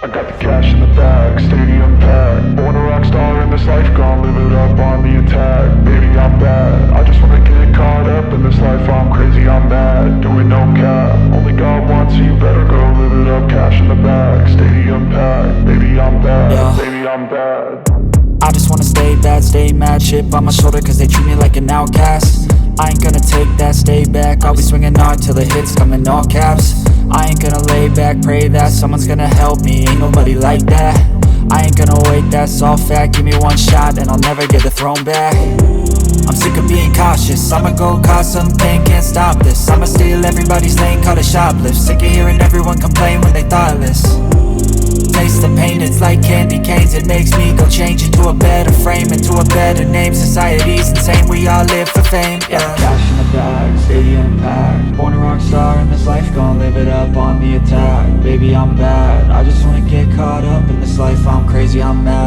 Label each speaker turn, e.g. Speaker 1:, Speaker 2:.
Speaker 1: I got the cash in the bag, stadium packed. Born a rock star in this life, gon' live it up on the attack. Baby, I'm bad, I just wanna get caught up in this life. I'm crazy, I'm mad, doing no cap. Only God wants, so you better go live it up. Cash in the bag, stadium packed. Baby, I'm bad,
Speaker 2: yeah.
Speaker 1: Baby, I'm bad.
Speaker 2: I just wanna stay bad, stay mad. Chip on my shoulder cause they treat me like an outcast. I ain't gonna take that, stay back. I'll be swinging hard till the hits come in all caps. I ain't gonna lay back, pray that someone's gonna help me. Ain't nobody like that. I ain't gonna wait, that's all fact. Give me one shot and I'll never get the throne back. I'm sick of being cautious, I'ma go cause some pain, can't stop this. I'ma steal everybody's lane, call it shoplift. Sick of hearing everyone complain when they thoughtless. Taste the pain, it's like candy canes. It makes me go change into a better frame, into a better name. Society's insane, we all live for fame, yeah. Cash in the bag, stadium packed. Born a rock star in this life, gon' live it up on the attack. Baby, I'm bad, I just wanna get caught up in this life. I'm crazy, I'm mad.